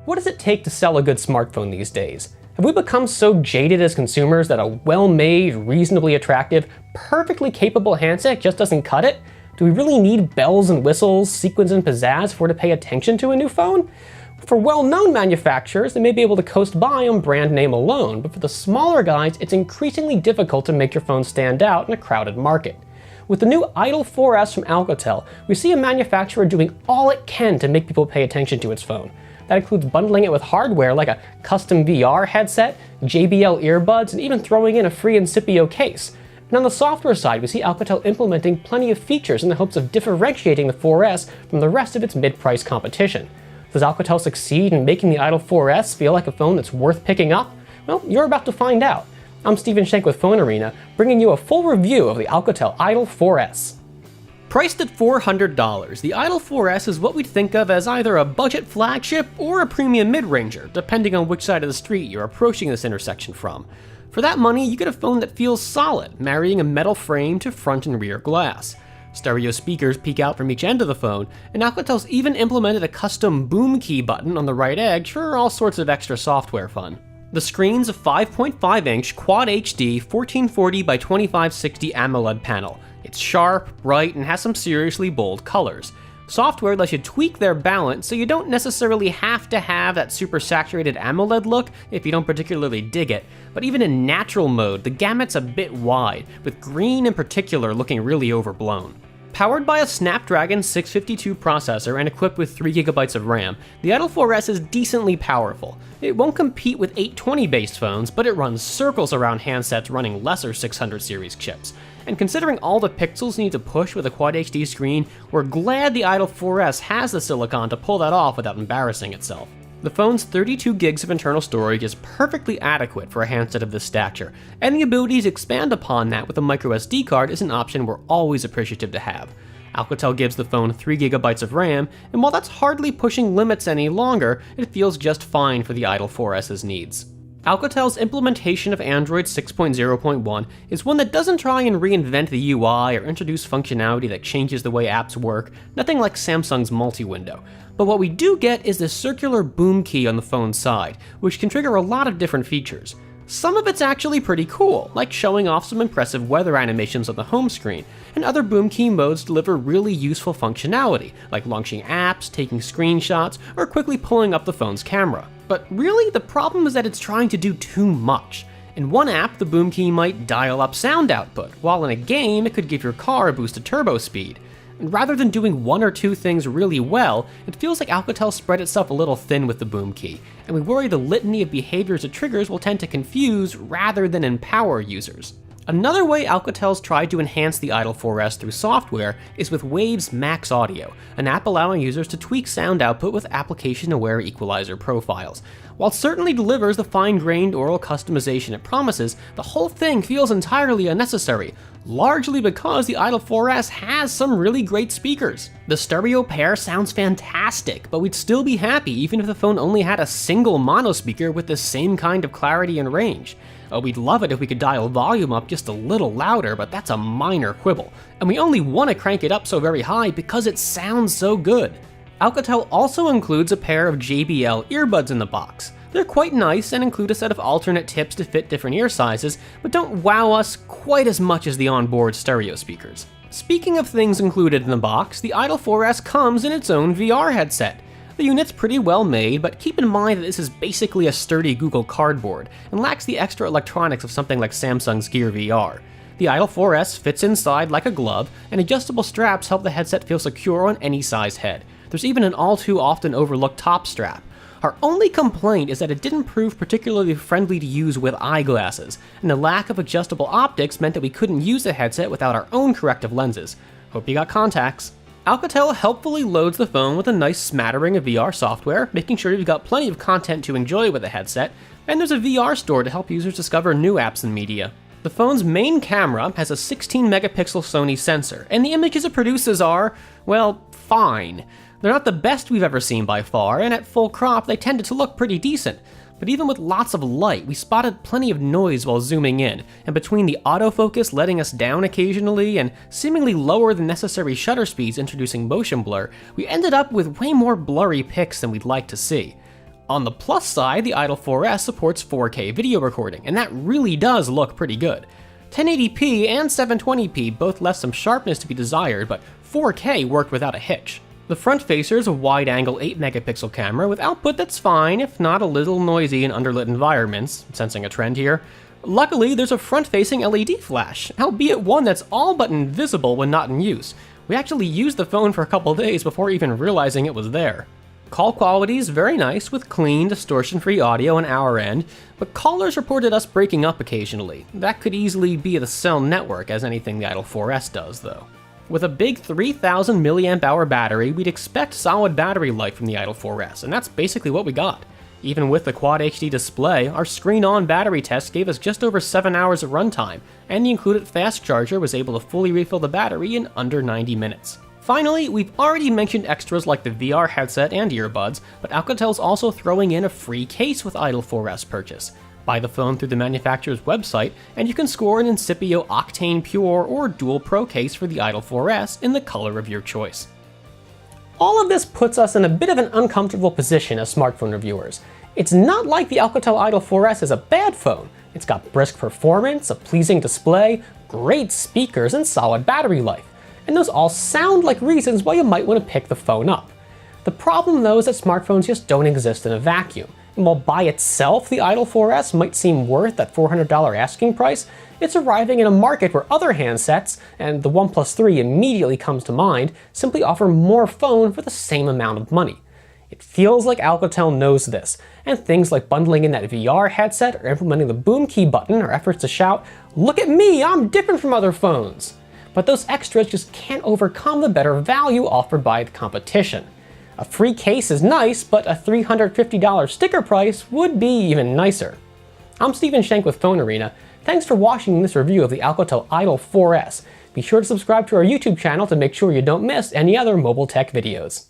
What does it take to sell a good smartphone these days? Have we become so jaded as consumers that a well-made, reasonably attractive, perfectly capable handset just doesn't cut it? Do we really need bells and whistles, sequins and pizzazz for to pay attention to a new phone? For well-known manufacturers, they may be able to coast by on brand name alone, but for the smaller guys, it's increasingly difficult to make your phone stand out in a crowded market. With the new Idol 4S from Alcatel, we see a manufacturer doing all it can to make people pay attention to its phone. That includes bundling it with hardware like a custom VR headset, JBL earbuds, and even throwing in a free Incipio case. And on the software side, we see Alcatel implementing plenty of features in the hopes of differentiating the 4S from the rest of its mid-price competition. Does Alcatel succeed in making the Idol 4S feel like a phone that's worth picking up? Well, you're about to find out. I'm Stephen Shank with Phone Arena, bringing you a full review of the Alcatel Idol 4S. Priced at $400, the Idol 4S is what we'd think of as either a budget flagship or a premium mid-ranger, depending on which side of the street you're approaching this intersection from. For that money, you get a phone that feels solid, marrying a metal frame to front and rear glass. Stereo speakers peek out from each end of the phone, and Alcatel's even implemented a custom boom key button on the right edge for all sorts of extra software fun. The screen's a 5.5-inch Quad HD 1440 by 2560 AMOLED panel. It's sharp, bright, and has some seriously bold colors. Software lets you tweak their balance so you don't necessarily have to have that super saturated AMOLED look if you don't particularly dig it, but even in natural mode, the gamut's a bit wide, with green in particular looking really overblown. Powered by a Snapdragon 652 processor and equipped with 3GB of RAM, the Idol 4S is decently powerful. It won't compete with 820-based phones, but it runs circles around handsets running lesser 600 series chips. And considering all the pixels you need to push with a Quad HD screen, we're glad the Idol 4S has the silicon to pull that off without embarrassing itself. The phone's 32 gigs of internal storage is perfectly adequate for a handset of this stature, and the ability to expand upon that with a microSD card is an option we're always appreciative to have. Alcatel gives the phone 3GB of RAM, and while that's hardly pushing limits any longer, it feels just fine for the Idol 4S's needs. Alcatel's implementation of Android 6.0.1 is one that doesn't try and reinvent the UI or introduce functionality that changes the way apps work, nothing like Samsung's multi-window. But what we do get is this circular boom key on the phone's side, which can trigger a lot of different features. Some of it's actually pretty cool, like showing off some impressive weather animations on the home screen, and other boom key modes deliver really useful functionality, like launching apps, taking screenshots, or quickly pulling up the phone's camera. But really, the problem is that it's trying to do too much. In one app, the boom key might dial up sound output, while in a game, it could give your car a boost of turbo speed. And rather than doing one or two things really well, it feels like Alcatel spread itself a little thin with the boom key, and we worry the litany of behaviors it triggers will tend to confuse rather than empower users. Another way Alcatel's tried to enhance the Idol 4S through software is with Wave's Max Audio, an app allowing users to tweak sound output with application-aware equalizer profiles. While it certainly delivers the fine-grained oral customization it promises, the whole thing feels entirely unnecessary, largely because the Idol 4S has some really great speakers. The stereo pair sounds fantastic, but we'd still be happy even if the phone only had a single mono speaker with the same kind of clarity and range. We'd love it if we could dial volume up just a little louder, but that's a minor quibble, and we only want to crank it up so very high because it sounds so good. Alcatel also includes a pair of JBL earbuds in the box. They're quite nice and include a set of alternate tips to fit different ear sizes, but don't wow us quite as much as the onboard stereo speakers. Speaking of things included in the box, the Idol 4S comes in its own VR headset. The unit's pretty well made, but keep in mind that this is basically a sturdy Google Cardboard, and lacks the extra electronics of something like Samsung's Gear VR. The Idol 4S fits inside like a glove, and adjustable straps help the headset feel secure on any size head. There's even an all too often overlooked top strap. Our only complaint is that it didn't prove particularly friendly to use with eyeglasses, and the lack of adjustable optics meant that we couldn't use the headset without our own corrective lenses. Hope you got contacts. Alcatel helpfully loads the phone with a nice smattering of VR software, making sure you've got plenty of content to enjoy with the headset, and there's a VR store to help users discover new apps and media. The phone's main camera has a 16-megapixel Sony sensor, and the images it produces are, well, fine. They're not the best we've ever seen by far, and at full crop they tended to look pretty decent. But even with lots of light, we spotted plenty of noise while zooming in, and between the autofocus letting us down occasionally and seemingly lower than necessary shutter speeds introducing motion blur, we ended up with way more blurry pics than we'd like to see. On the plus side, the Idol 4S supports 4K video recording, and that really does look pretty good. 1080p and 720p both left some sharpness to be desired, but 4K worked without a hitch. The front facer is a wide-angle 8-megapixel camera with output that's fine, if not a little noisy in underlit environments, sensing a trend here. Luckily, there's a front-facing LED flash, albeit one that's all but invisible when not in use. We actually used the phone for a couple days before even realizing it was there. Call quality is very nice with clean, distortion-free audio on our end, but callers reported us breaking up occasionally. That could easily be the cell network, as anything the Idol 4S does, though. With a big 3000 mAh battery, we'd expect solid battery life from the Idol 4S, and that's basically what we got. Even with the Quad HD display, our screen-on battery test gave us just over 7 hours of runtime, and the included fast charger was able to fully refill the battery in under 90 minutes. Finally, we've already mentioned extras like the VR headset and earbuds, but Alcatel's also throwing in a free case with Idol 4S purchase. Buy the phone through the manufacturer's website, and you can score an Incipio Octane Pure or Dual Pro case for the Idol 4S in the color of your choice. All of this puts us in a bit of an uncomfortable position as smartphone reviewers. It's not like the Alcatel Idol 4S is a bad phone. It's got brisk performance, a pleasing display, great speakers, and solid battery life. And those all sound like reasons why you might want to pick the phone up. The problem though is that smartphones just don't exist in a vacuum. And while by itself the Idol 4S might seem worth that $400 asking price, it's arriving in a market where other handsets, and the OnePlus 3 immediately comes to mind, simply offer more phone for the same amount of money. It feels like Alcatel knows this, and things like bundling in that VR headset or implementing the boom key button are efforts to shout, "Look at me, I'm different from other phones!" But those extras just can't overcome the better value offered by the competition. A free case is nice, but a $350 sticker price would be even nicer. I'm Steven Shank with Phone Arena. Thanks for watching this review of the Alcatel Idol 4S. Be sure to subscribe to our YouTube channel to make sure you don't miss any other mobile tech videos.